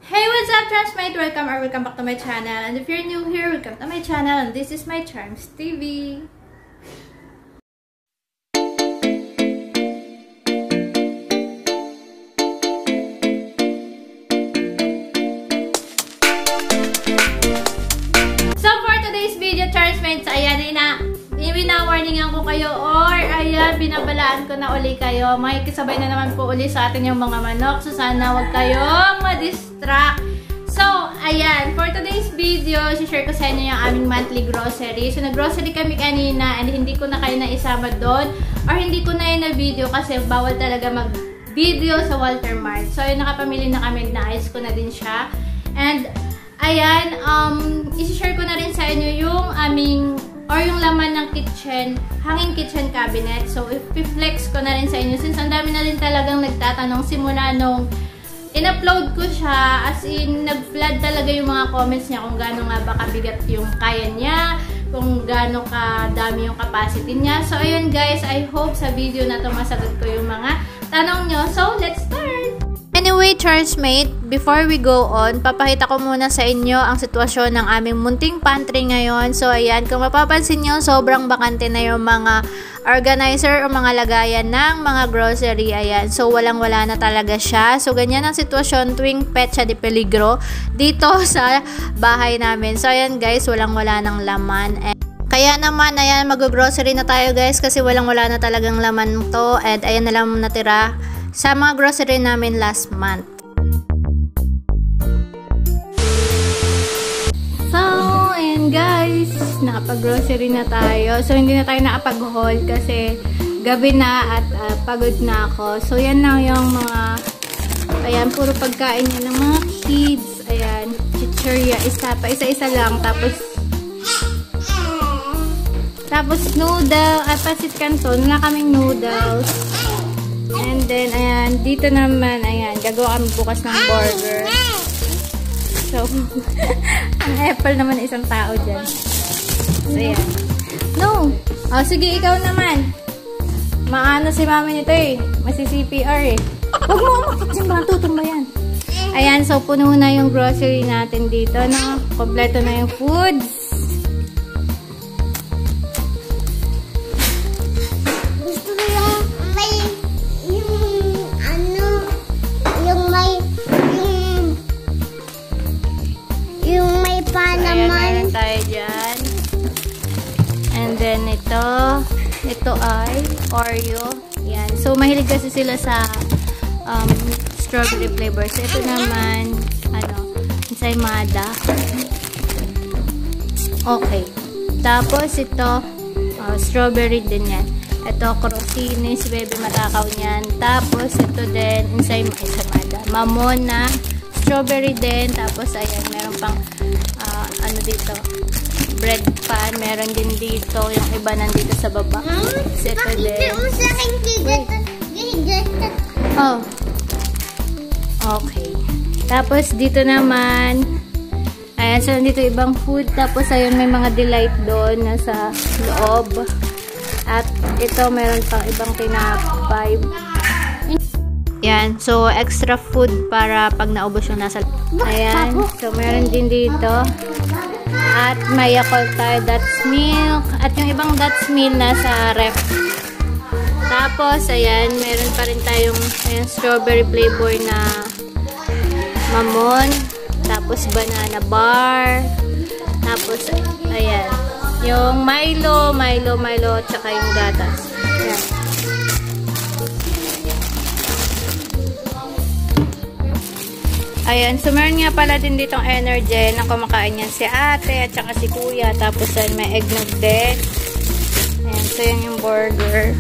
Hey, what's up, Transmate? Welcome back to my channel. And if you're new here, welcome to my channel. And this is my Charms TV. So for today's video, Transmates, ayan, warningan ko kayo or ayan, binabalaan ko na uli kayo. Makikisabay na naman po uli sa atin yung mga manok. So sana wag kayong ma-distract. So, ayan, for today's video, share ko sa inyo yung aming monthly grocery. So, nag-grocery kami kanina and hindi ko na kayo naisama doon or hindi ko na yun na-video kasi bawal talaga mag-video sa Walter Mart. So, yun, nakapamili na kami, na-ice ko na din siya. And, ayan, isi-share ko na rin sa inyo yung aming or yung laman ng kitchen, hanging kitchen cabinet. So, i-flex ko na rin sa inyo since ang dami na rin talagang nagtatanong simula nung in-upload ko siya, as in, nag-flood talaga yung mga comments niya kung gaano nga ba kabigat yung kaya niya, kung gaano kadami yung capacity niya. So, ayun guys, I hope sa video na to masagot ko yung mga tanong nyo. So, let's start! Anyway, Charmsmate, before we go on, papakita ko muna sa inyo ang sitwasyon ng aming munting pantry ngayon. So, ayan, kung mapapansin nyo, sobrang bakante na yung mga organizer o mga lagayan ng mga grocery. Ayan, so walang-wala na talaga siya. So, ganyan ang sitwasyon tuwing petsa de peligro dito sa bahay namin. So, ayan guys, walang-wala ng laman. Kaya naman, ayan, mag-grocery na tayo guys kasi walang-wala na talagang laman to. And ayan na lang natira sa mga grocery namin last month. So, ayan guys, nakapag-grocery na tayo. So, hindi na tayo nakapag-haul kasi gabi na at pagod na ako. So, yan lang yung mga, ayan, puro pagkain yan ng mga kids. Ayan, chichirya, isa-isa lang. Tapos noodle, pancit canton, wala kaming noodles. And then, ayan, dito naman, ayan, gagawa kami bukas ng burger. So, ang apple naman isang tao dyan. So, ayan. No! Oh, sige, ikaw naman. Maano si mami nito eh. Masi-CPR eh. Huwag mo makaksimba, tutumba yan. Ayan, so puno na yung grocery natin dito, no? Kompleto na yung foods. Ayan, tayo dyan. And then, ito ay Oreo. Ayan. So, mahilig kasi sila sa strawberry flavor. So, ito naman, ensaymada. Okay. Tapos, ito, strawberry din yan. Ito, crostini, si baby matakaw niyan. Tapos, ito din, ensaymada. Mamona, strawberry din. Tapos, ayan, meron pang dito, bread pan, meron din dito, yung iba nandito sa baba. Ito din. Oh. Okay. Tapos, dito naman, ayan, so dito ibang food. Tapos, ayun, may mga delight doon nasa loob. At ito, meron pang ibang tinapay. Ayan, so extra food para pag naubos yung nasa. Ayan, so meron din dito. At may Yakult tayo, That's Milk. At yung ibang That's Milk nasa ref. Tapos, ayan, meron pa rin tayong strawberry flavor na mamon. Tapos, banana bar. Tapos, ayan, yung Milo, tsaka yung gatas. Ayan. Ayan, so meron nga pala din ditong energy na kumakain yan si ate at saka si kuya. Tapos may eggnog din. Ayan, so yan yung burger.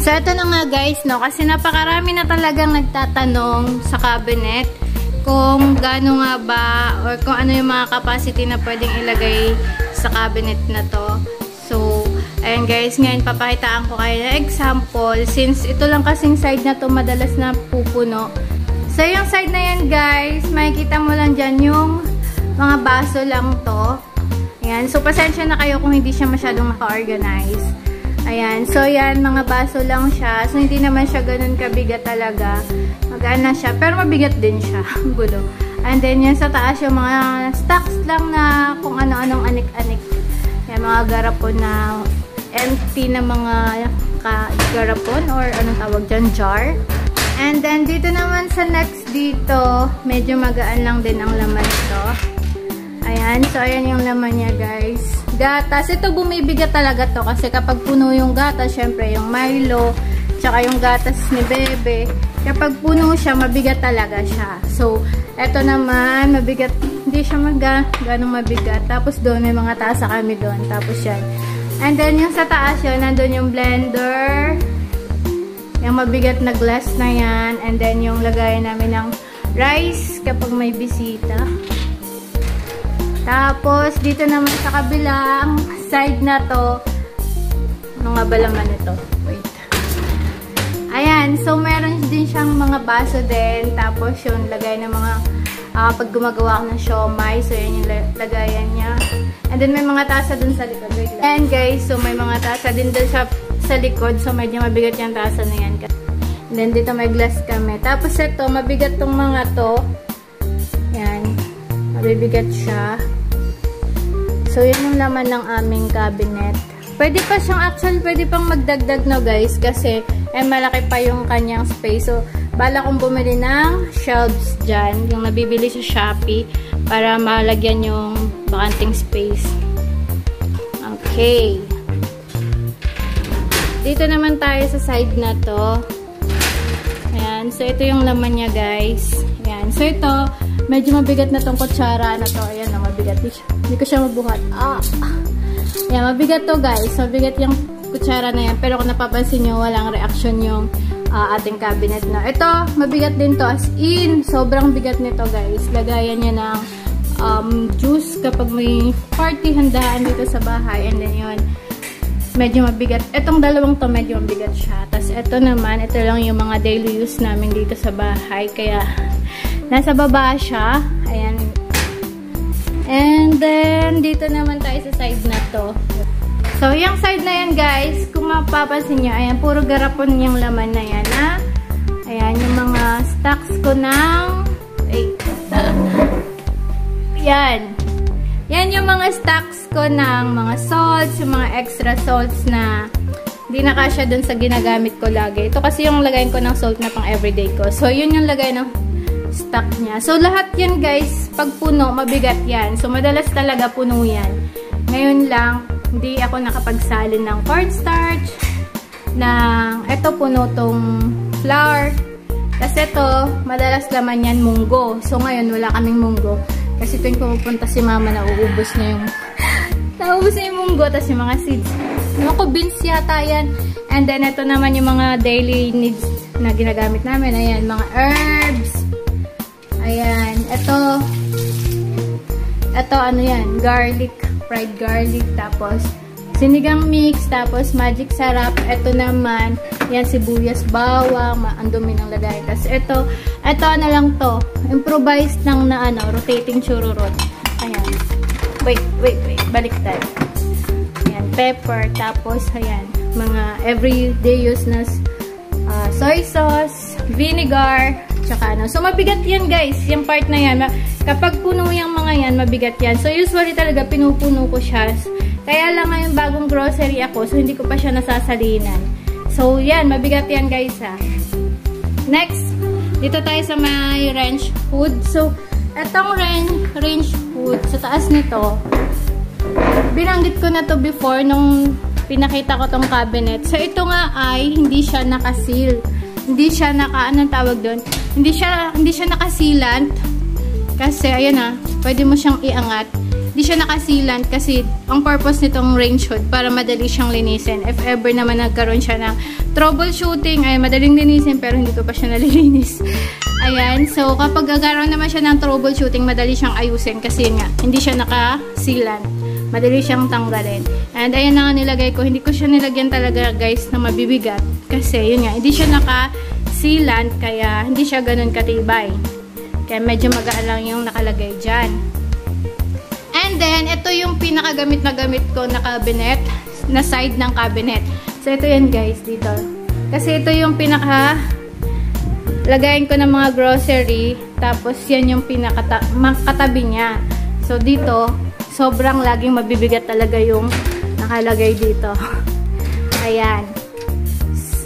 So ito na nga guys, no, kasi napakarami na talagang nagtatanong sa cabinet kung gaano nga ba or kung ano yung mga capacity na pwedeng ilagay sa cabinet na to. So, ayan guys, ngayon papakitaan ko kayo na example since ito lang kasing side na to madalas na pupuno. So, yung side na yan guys, makikita mo lang dyan yung mga baso lang to. Ayan. So, pasensya na kayo kung hindi siya masyadong naka-organize. Ayan. So, yan. Mga baso lang siya. So, hindi naman siya ganun kabigat talaga. Magaan lang siya. Pero mabigat din siya. Gulo. And then, yan sa taas yung mga stocks lang na kung ano-anong anik-anik. Yan, mga garapon na empty na mga garapon or anong tawag dyan, jar. And then, dito naman sa next dito, medyo magaan lang din ang laman ito. Ayan. So, ayan yung laman niya, guys. Gatas. Ito, bumibigat talaga to kasi kapag puno yung gatas, syempre yung Milo, tsaka yung gatas ni Bebe, kapag puno siya, mabigat talaga siya. So, eto naman, mabigat. Hindi siya ganong mabigat. Tapos doon, may mga tasa kami doon. Tapos yan. And then, yung sa taas yun, nandun yung blender. Yung mabigat na glass na yan. And then, yung lagayan namin ng rice kapag may bisita. Tapos, dito naman sa kabilang side na to, ano nga ba laman ito? Wait. Ayan. So, meron din siyang mga baso din. Tapos, yung lagay ng mga, pag gumagawa ako ng siomay. So, yan yung lagayan niya. And then, may mga tasa dun sa likod. Wait lang. And guys, so, may mga tasa din dun sa likod. So, medyo mabigat yung tasa na yan. And then, dito may glass kami. Tapos, ito, mabigat tong mga to. Yan. Mabibigat siya. So, yun yung laman ng aming cabinet. Pwede pa siyang, actually, pwede pang magdagdag no guys. Kasi, malaki pa yung kanyang space. So, bala kong bumili ng shelves dyan. Yung nabibili sa Shopee. Para malagyan yung bakanting space. Okay. Dito naman tayo sa side na to. Ayan. So, ito yung laman niya guys. Ayan. So, ito, medyo mabigat na tong kutsara na to. Ayan na, mabigat. Hindi ko siya mabuhat. Ayan, mabigat to guys. Mabigat yung kutsara na yan. Pero kung napapansin nyo, walang reaction yung ating cabinet na. Ito, mabigat din to. As in, sobrang bigat nito guys. Lagayan niya ng juice kapag may party handaan dito sa bahay. And then yun, medyo mabigat. Itong dalawang to, medyo mabigat siya. Tapos ito naman, ito lang yung mga daily use namin dito sa bahay. Kaya, nasa baba siya. Ayan. And then, dito naman tayo sa side na to. So, yung side na yan, guys, kung mapapansin nyo, ayan, puro garapon yung laman na yan, ha? Ayan, yung mga stocks ko ng... Yan. Yan yung mga stocks ko ng mga salts, yung mga extra salts na hindi na kasya dun sa ginagamit ko lagi. Ito kasi yung lagayin ko ng salt na pang everyday ko. So, yun yung lagay ng stock niya. So, lahat yan, guys, pag puno, mabigat yan. So, madalas talaga puno yan. Ngayon lang, hindi ako nakapagsalin ng cornstarch, ng, eto puno tong flour. Kasi ito, madalas laman yan munggo. So, ngayon, wala kaming munggo. Kasi tuwing pumupunta si mama, nauubos na yung munggo, tas yung mga seeds. Ako, beans yata yan. And then, ito naman yung mga daily needs na ginagamit namin. Ayan, mga herbs. Ayan, ito, ano yan, garlic, fried garlic, tapos sinigang mix, tapos magic sarap. Ito naman, yan, sibuyas, bawang, ang dumi ng lagay. Tapos ito ano lang to, improvised lang na rotating chururot. Ayan. Wait, balik tayo. Ayan, pepper, tapos ayan, mga everyday use na soy sauce, vinegar, tsaka So, mabigat yan guys, yung part na yan. Kapag puno yung mga yan, mabigat yan. So, usually talaga, pinupuno ko siya. Kaya lang ngayon, bagong grocery ako, so hindi ko pa siya nasasalinan. So, yan, mabigat yan guys ha. Next, dito tayo sa may range hood. So, etong range hood, sa taas nito, binanggit ko na to before nung pinakita ko tong cabinet. So, ito nga ay hindi siya nakaseal. Hindi siya anong tawag doon? Hindi siya nakasilant. Kasi, ayan na, pwede mo siyang iangat. Hindi siya nakasilant kasi ang purpose nitong range hood para madali siyang linisin. If ever naman nagkaroon siya ng troubleshooting, ay madaling linisin pero hindi ko pa siya nalilinis. Ayan, so kapag nagkaroon naman siya ng troubleshooting, madali siyang ayusin kasi nga, hindi siya nakasilant. Madali siyang tanggalin. And ayan na nga nilagay ko. Hindi ko siya nilagyan talaga guys na mabibigat. Kasi yun nga, hindi siya nakasilant kaya hindi siya ganun katibay. Kaya medyo magaan lang yung nakalagay dyan. then, ito yung pinakagamit na gamit ko na cabinet, na side ng cabinet. So, ito yan guys, dito. Kasi ito yung pinaka lagayin ko ng mga grocery. Tapos, yan yung katabi niya. So, dito, sobrang laging mabibigat talaga yung nakalagay dito. Ayan.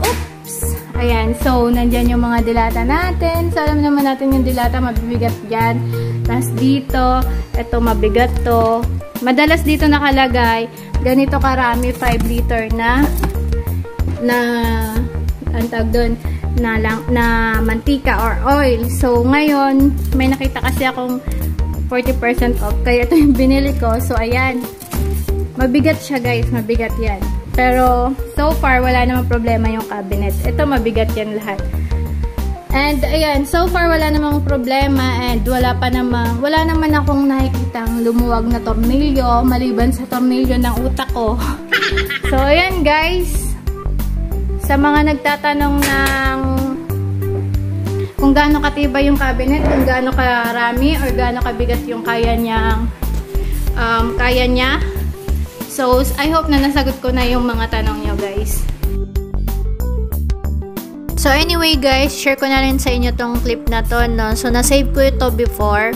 Oops! Ayan. So, nandyan yung mga dilata natin. So, alam naman natin yung dilata, mabibigat dyan. Tapos, dito, ito mabigat to. Madalas dito nakalagay, ganito karami, 5 liter na ang tawag doon, na mantika or oil. So, ngayon, may nakita kasi akong 40% off. Kaya ito yung binili ko. So, ayan. Mabigat siya guys. Mabigat yan. Pero, so far, wala namang problema yung cabinet. Ito, mabigat yan lahat. And, ayan. So far, wala namang problema. And, wala naman akong nakikitang lumuwag na tornilyo. Maliban sa tornilyo ng utak ko. So, ayan guys. Sa mga nagtatanong ng kung gaano katibay yung cabinet, kung gaano karami or gaano kabigat yung kaya niya. So, I hope na nasagot ko na yung mga tanong nyo, guys. So, anyway, guys, share ko na rin sa inyo tong clip na to, no? So, nasave ko ito before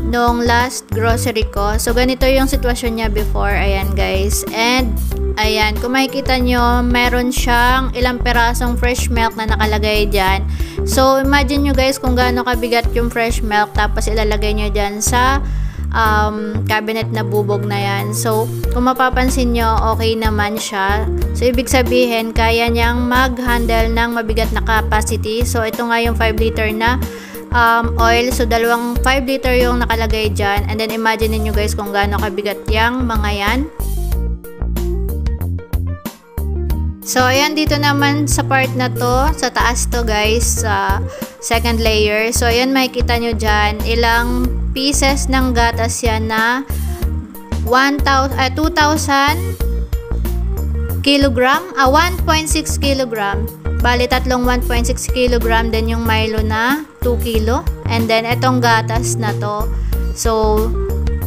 nung last grocery ko. So, ganito yung sitwasyon niya before. Ayan, guys. And, ayan, kung makikita nyo, meron siyang ilang perasong fresh milk na nakalagay dyan. So, imagine nyo guys kung gaano kabigat yung fresh milk, tapos ilalagay nyo dyan sa cabinet na bubog na yan. So, kung mapapansin nyo, okay naman siya. So, ibig sabihin, kaya niyang mag-handle ng mabigat na capacity. So, ito nga yung 5 liter na oil. So, dalawang 5 liter yung nakalagay dyan. And then, imagine nyo guys kung gaano kabigat yung mga yan. So, ayan, dito naman sa part na to, sa taas to guys, sa second layer. So, ayan, makikita nyo dyan, ilang pieces ng gatas yan na 2,000 kilogram, 1.6 kilogram. Bali, tatlong 1.6 kilogram, then yung Milo na 2 kilo. And then, etong gatas na to, so,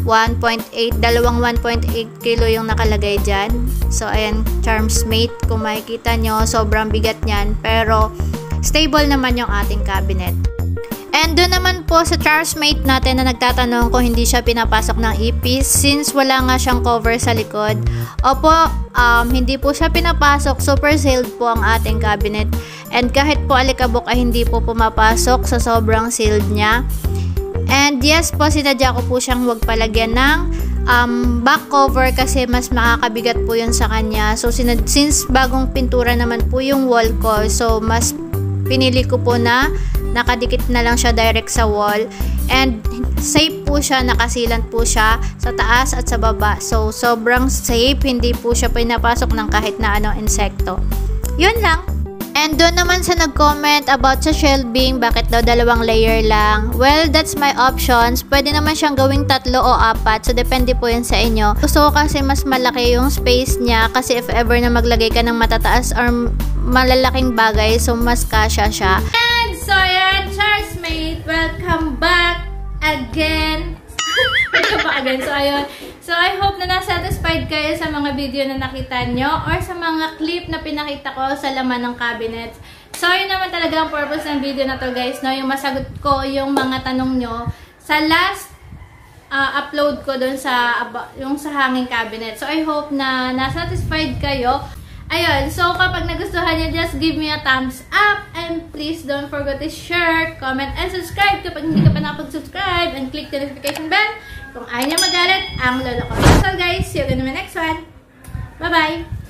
1.8, dalawang 1.8 kilo yung nakalagay dyan. So, ayan, Charms Mate, kung makikita nyo, sobrang bigat nyan. Pero, stable naman yung ating cabinet. And doon naman po sa Charms Mate natin na nagtatanong kung hindi siya pinapasok ng ipis, since wala nga siyang cover sa likod. Opo, hindi po siya pinapasok. Super sealed po ang ating cabinet. And kahit po alikabok ay hindi po pumapasok sa sobrang sealed niya. And yes po, sinadya ko po siyang huwag palagyan ng back cover kasi mas makakabigat po yun sa kanya. So, since bagong pintura naman po yung wall ko, so mas pinili ko po na nakadikit na lang siya direct sa wall. And safe po siya, nakasilant po siya sa taas at sa baba. So, sobrang safe, hindi po siya pinapasok ng kahit na anong insekto. Yun lang. And doon naman sa nag-comment about sa shelving, bakit daw 2 layer lang? Well, that's my options. Pwede naman siyang gawing 3 o 4. So, depende po yun sa inyo. Gusto ko kasi mas malaki yung space niya. Kasi if ever na maglagay ka ng matataas or malalaking bagay, so mas kasya siya. And so, yan, Charms Mate, welcome back again. So, ayun. So, I hope na nasatisfied kayo sa mga video na nakita nyo or sa mga clip na pinakita ko sa laman ng cabinet. So, yun naman talaga ang purpose ng video na to guys, no? Yung masagot ko yung mga tanong nyo sa last upload ko dun sa, yung sa hanging cabinet. So, I hope na nasatisfied kayo. Ayun, so kapag nagustuhan nyo, just give me a thumbs up and please don't forget to share, comment, and subscribe kapag hindi ka pa nakapag-subscribe, and click the notification bell kung ayaw niya magalit ang lolo ko. So guys, see you in the next one. Bye-bye!